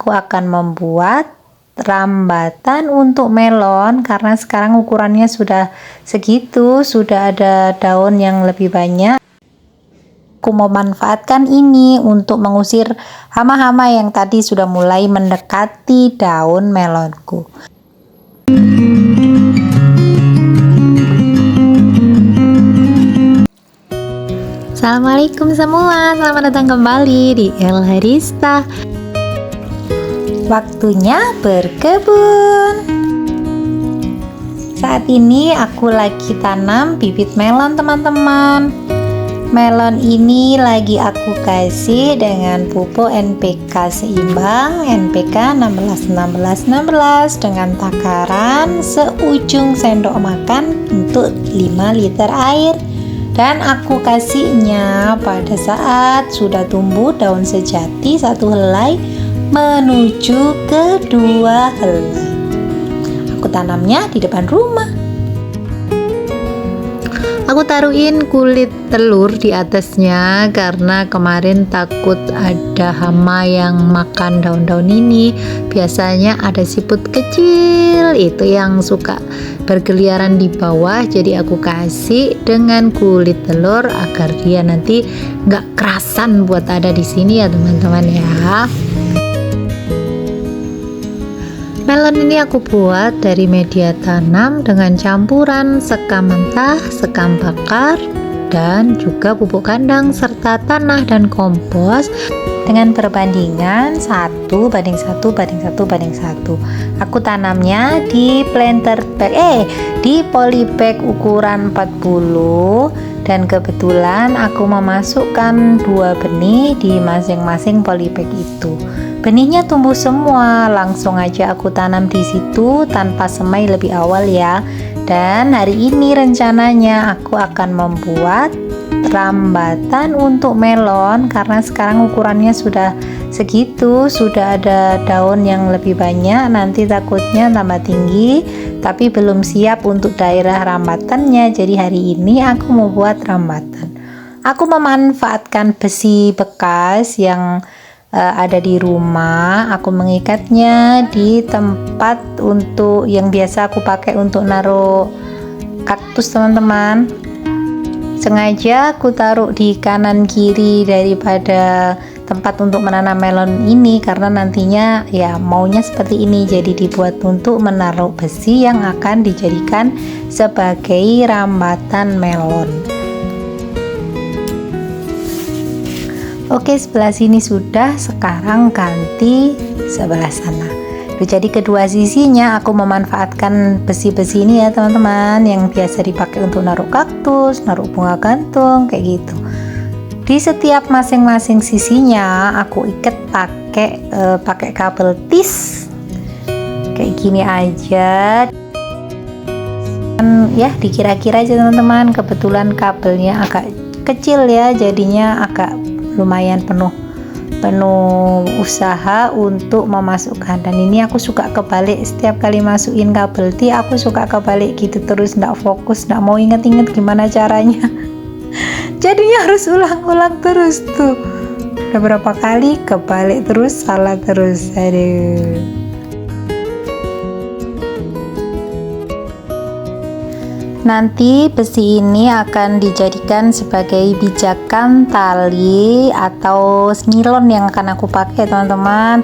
aku akan membuat rambatan untuk melon karena sekarang ukurannya sudah segitu, sudah ada daun yang lebih banyak. Aku memanfaatkan ini untuk mengusir hama-hama yang tadi sudah mulai mendekati daun melonku. Assalamualaikum semua, selamat datang kembali di El Harista. Waktunya berkebun. Saat ini aku lagi tanam bibit melon, teman-teman. Melon ini lagi aku kasih dengan pupuk NPK seimbang, NPK 16-16-16 dengan takaran seujung sendok makan untuk 5 liter air. Dan aku kasihnya pada saat sudah tumbuh daun sejati satu helai menuju ke 2 helai. Aku tanamnya di depan rumah. Aku taruhin kulit telur di atasnya karena kemarin takut ada hama yang makan daun-daun ini. Biasanya ada siput kecil itu yang suka berkeliaran di bawah, jadi aku kasih dengan kulit telur agar dia nanti nggak kerasan buat ada di sini ya teman-teman ya. Melon ini aku buat dari media tanam dengan campuran sekam mentah, sekam bakar, dan juga pupuk kandang serta tanah dan kompos dengan perbandingan 1:1:1:1. Aku tanamnya di planter bag, di polybag ukuran 40, dan kebetulan aku memasukkan 2 benih di masing-masing polybag itu. Benihnya tumbuh semua, langsung aja aku tanam di situ tanpa semai lebih awal ya. Dan hari ini rencananya aku akan membuat rambatan untuk melon karena sekarang ukurannya sudah segitu, sudah ada daun yang lebih banyak, nanti takutnya tambah tinggi, tapi belum siap untuk daerah rambatannya. Jadi hari ini aku mau buat rambatan. Aku memanfaatkan besi bekas yang ada di rumah. Aku mengikatnya di tempat untuk yang biasa aku pakai untuk naruh kaktus, teman-teman. Sengaja aku taruh di kanan kiri daripada tempat untuk menanam melon ini karena nantinya ya maunya seperti ini, jadi dibuat untuk menaruh besi yang akan dijadikan sebagai rambatan melon. Oke, sebelah sini sudah, sekarang ganti sebelah sana. Jadi kedua sisinya aku memanfaatkan besi-besi ini ya teman-teman, yang biasa dipakai untuk naruh kaktus, naruh bunga gantung kayak gitu. Di setiap masing-masing sisinya aku ikat pakai kabel tis kayak gini aja. Dan ya dikira-kira aja teman-teman, kebetulan kabelnya agak kecil ya, jadinya agak lumayan penuh usaha untuk memasukkan. Dan ini aku suka kebalik, setiap kali masukin kabel T aku suka kebalik gitu terus, ndak fokus, ndak mau inget-inget gimana caranya. Jadinya harus ulang-ulang terus tuh, udah berapa kali kebalik terus, salah terus. Aduh. Nanti besi ini akan dijadikan sebagai pijakan tali atau nilon yang akan aku pakai teman-teman,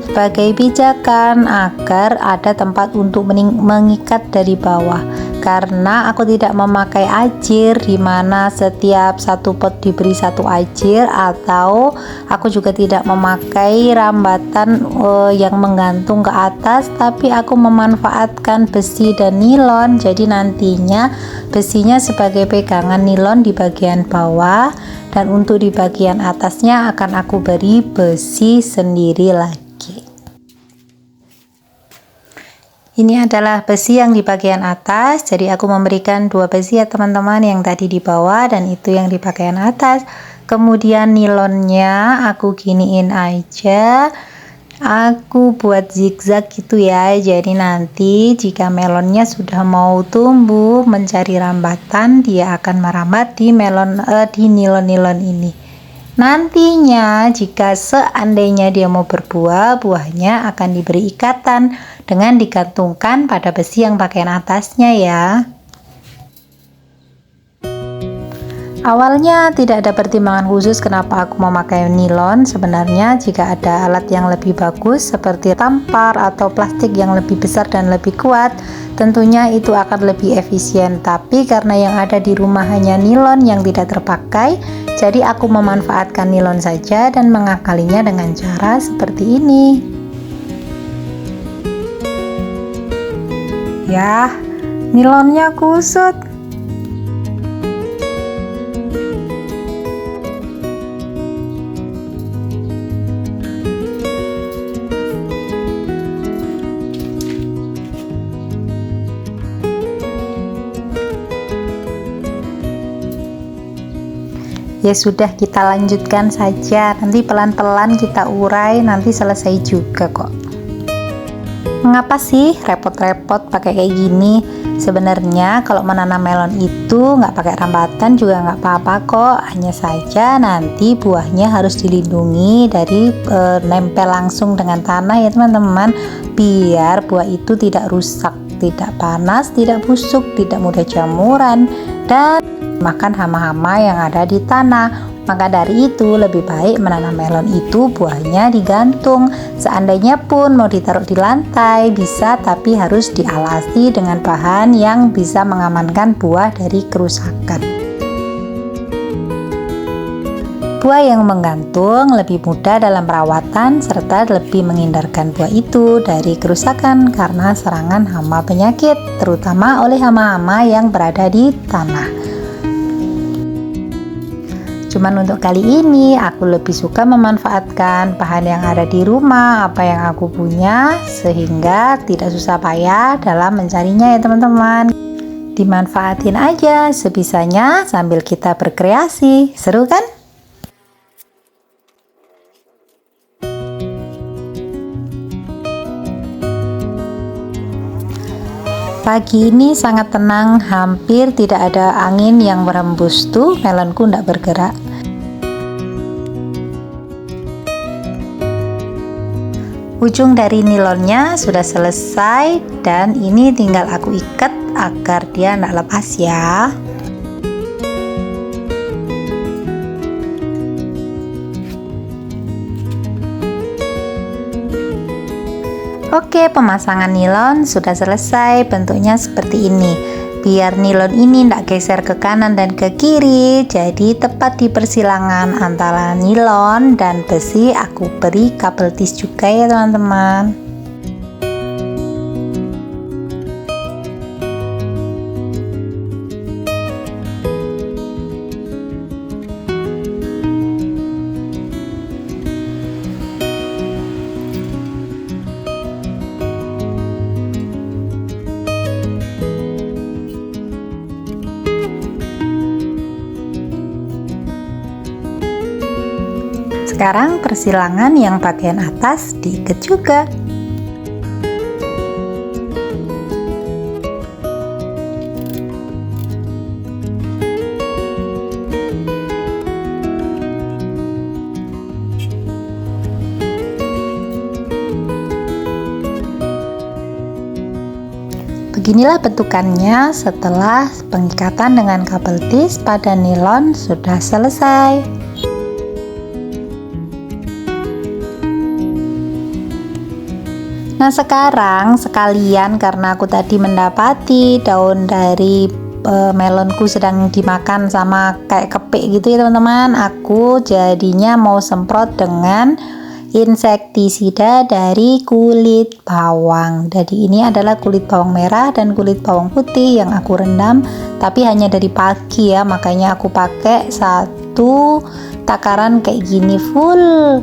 sebagai pijakan agar ada tempat untuk mengikat dari bawah. Karena aku tidak memakai ajir di mana setiap satu pot diberi satu ajir, atau aku juga tidak memakai rambatan yang menggantung ke atas, tapi aku memanfaatkan besi dan nilon. Jadi nantinya besinya sebagai pegangan nilon di bagian bawah, dan untuk di bagian atasnya akan aku beri besi sendiri lagi. Ini adalah besi yang di bagian atas, jadi aku memberikan 2 besi ya teman-teman, yang tadi di bawah dan itu yang di bagian atas. Kemudian nilonnya aku giniin aja, aku buat zigzag gitu ya, jadi nanti jika melonnya sudah mau tumbuh mencari rambatan, dia akan merambat di nilon-nilon ini. Nantinya jika seandainya dia mau berbuah, buahnya akan diberi ikatan dengan digantungkan pada besi yang bagian atasnya ya. Awalnya tidak ada pertimbangan khusus kenapa aku memakai nilon. Sebenarnya jika ada alat yang lebih bagus seperti tampar atau plastik yang lebih besar dan lebih kuat, tentunya itu akan lebih efisien. Tapi karena yang ada di rumah hanya nilon yang tidak terpakai, jadi aku memanfaatkan nilon saja dan mengakalinya dengan cara seperti ini. Yah, nilonnya kusut. Ya sudah, kita lanjutkan saja, nanti pelan-pelan kita urai, nanti selesai juga kok. Mengapa sih repot-repot pakai kayak gini? Sebenarnya kalau menanam melon itu nggak pakai rambatan juga nggak apa-apa kok, hanya saja nanti buahnya harus dilindungi dari nempel langsung dengan tanah ya teman-teman, biar buah itu tidak rusak, tidak panas, tidak busuk, tidak mudah jamuran, dan makan hama-hama yang ada di tanah. Maka dari itu lebih baik menanam melon itu buahnya digantung. Seandainya pun mau ditaruh di lantai bisa, tapi harus dialasi dengan bahan yang bisa mengamankan buah dari kerusakan. Buah yang menggantung lebih mudah dalam perawatan serta lebih menghindarkan buah itu dari kerusakan karena serangan hama penyakit, terutama oleh hama-hama yang berada di tanah. Cuman untuk kali ini aku lebih suka memanfaatkan bahan yang ada di rumah, apa yang aku punya, sehingga tidak susah payah dalam mencarinya ya teman-teman. Dimanfaatin aja sebisanya sambil kita berkreasi, seru kan? Pagi ini sangat tenang, hampir tidak ada angin yang berembus. Tuh melonku tidak bergerak. Ujung dari nilonnya sudah selesai dan ini tinggal aku ikat agar dia tidak lepas ya. Oke, pemasangan nilon sudah selesai, bentuknya seperti ini. Biar nilon ini tidak geser ke kanan dan ke kiri, jadi tepat di persilangan antara nilon dan besi aku beri kabel tis juga ya teman-teman. Sekarang persilangan yang bagian atas diikat juga. Beginilah bentukannya setelah pengikatan dengan kabel tis pada nilon sudah selesai. Nah sekarang sekalian karena aku tadi mendapati daun dari melonku sedang dimakan sama kayak kepik gitu ya teman-teman, aku jadinya mau semprot dengan insektisida dari kulit bawang. Jadi ini adalah kulit bawang merah dan kulit bawang putih yang aku rendam, tapi hanya dari pagi ya, makanya aku pakai satu takaran kayak gini full.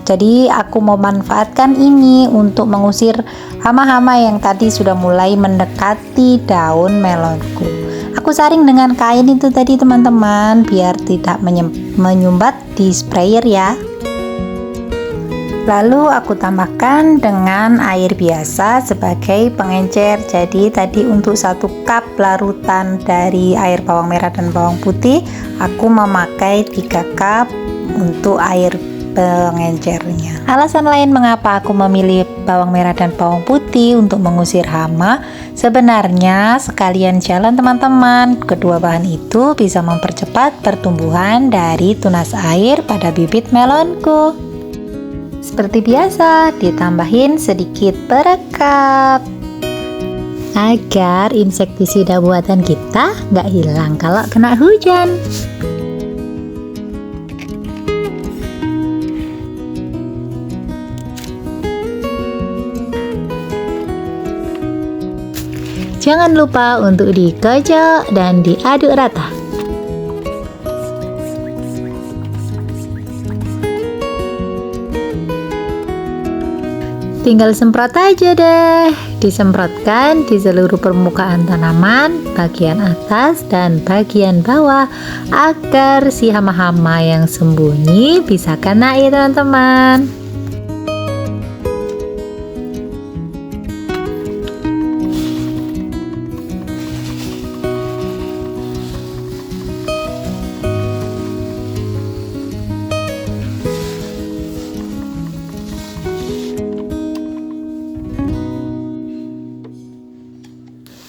Jadi aku memanfaatkan ini untuk mengusir hama-hama yang tadi sudah mulai mendekati daun melonku. Aku saring dengan kain itu tadi teman-teman, biar tidak menyumbat di sprayer ya. Lalu aku tambahkan dengan air biasa sebagai pengencer. Jadi tadi untuk 1 cup larutan dari air bawang merah dan bawang putih, aku memakai 3 cup untuk air pengencernya. Alasan lain mengapa aku memilih bawang merah dan bawang putih untuk mengusir hama, sebenarnya sekalian jalan teman-teman. Kedua bahan itu bisa mempercepat pertumbuhan dari tunas air pada bibit melonku. Seperti biasa, ditambahin sedikit perekap agar insektisida buatan kita nggak hilang kalau kena hujan. Jangan lupa untuk dikocok dan diaduk rata. Tinggal semprot aja deh. Disemprotkan di seluruh permukaan tanaman, bagian atas dan bagian bawah, agar si hama-hama yang sembunyi bisa kena ya teman-teman.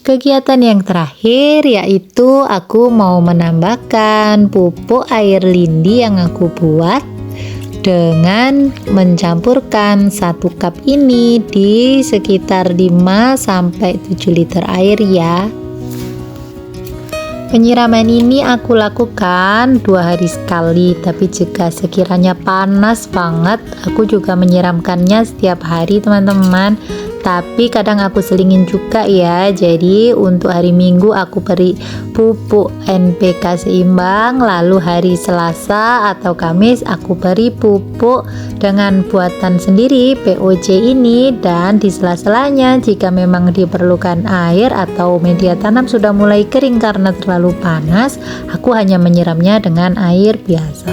Kegiatan yang terakhir yaitu aku mau menambahkan pupuk air lindi yang aku buat dengan mencampurkan 1 cup ini di sekitar 5-7 liter air ya. Penyiraman ini aku lakukan 2 hari sekali, tapi jika sekiranya panas banget aku juga menyiramkannya setiap hari teman-teman. Tapi kadang aku selingin juga ya. Jadi untuk hari Minggu aku beri pupuk NPK seimbang, lalu hari Selasa atau Kamis aku beri pupuk dengan buatan sendiri POC ini, dan di sela-selanya jika memang diperlukan air atau media tanam sudah mulai kering karena terlalu panas, aku hanya menyiramnya dengan air biasa.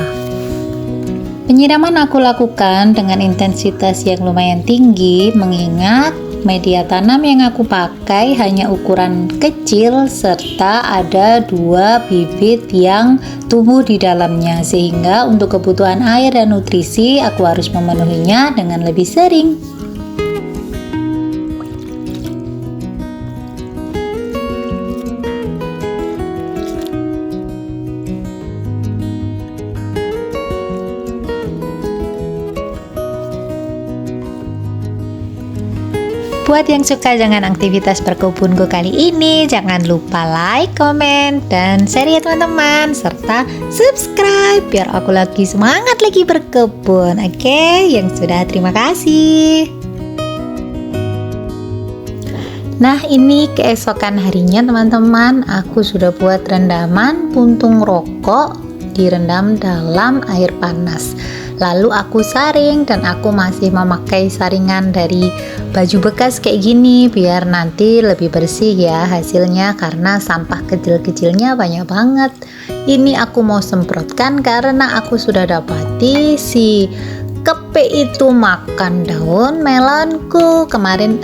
Penyiraman aku lakukan dengan intensitas yang lumayan tinggi, mengingat media tanam yang aku pakai hanya ukuran kecil serta ada 2 bibit yang tumbuh di dalamnya, sehingga untuk kebutuhan air dan nutrisi aku harus memenuhinya dengan lebih sering. Buat yang suka dengan aktivitas berkebunku kali ini, jangan lupa like, komen, dan share ya teman-teman, serta subscribe biar aku lagi semangat lagi berkebun. Oke, yang sudah terima kasih. Nah, ini keesokan harinya teman-teman, aku sudah buat rendaman puntung rokok, direndam dalam air panas. Lalu aku saring, dan aku masih memakai saringan dari baju bekas kayak gini biar nanti lebih bersih ya hasilnya, karena sampah kecil-kecilnya banyak banget. Ini aku mau semprotkan karena aku sudah dapati si kepe itu makan daun melonku. Kemarin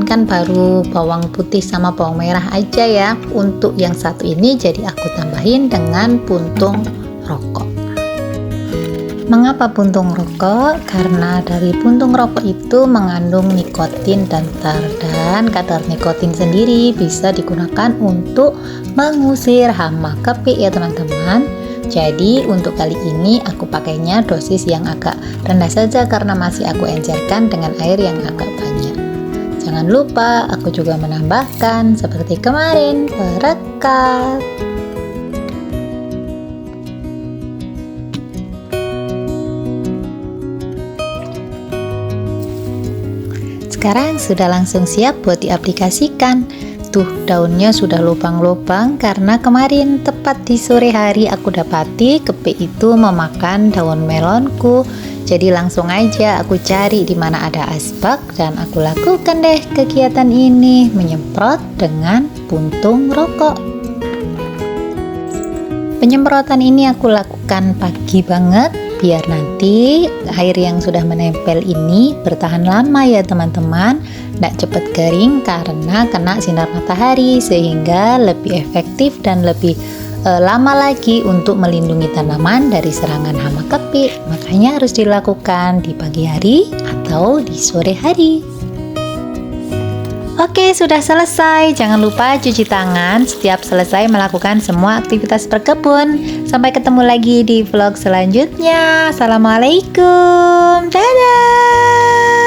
kan baru bawang putih sama bawang merah aja ya. Untuk yang satu ini jadi aku tambahin dengan puntung rokok. Mengapa puntung rokok? Karena dari puntung rokok itu mengandung nikotin dan tar, dan kadar nikotin sendiri bisa digunakan untuk mengusir hama kepe ya teman-teman. Jadi untuk kali ini aku pakainya dosis yang agak rendah saja karena masih aku encerkan dengan air yang agak banyak. Jangan lupa aku juga menambahkan seperti kemarin perekat. Sekarang sudah langsung siap buat diaplikasikan. Tuh daunnya sudah lubang-lubang karena kemarin tepat di sore hari aku dapati kepe itu memakan daun melonku. Jadi langsung aja aku cari di mana ada asbak dan aku lakukan deh kegiatan ini, menyemprot dengan puntung rokok. Penyemprotan ini aku lakukan pagi banget biar nanti air yang sudah menempel ini bertahan lama ya teman-teman, tidak cepat kering karena kena sinar matahari, sehingga lebih efektif dan lebih lama lagi untuk melindungi tanaman dari serangan hama kepik. Makanya harus dilakukan di pagi hari atau di sore hari. Oke, sudah selesai. Jangan lupa cuci tangan setiap selesai melakukan semua aktivitas berkebun. Sampai ketemu lagi di vlog selanjutnya. Assalamualaikum. Dadah.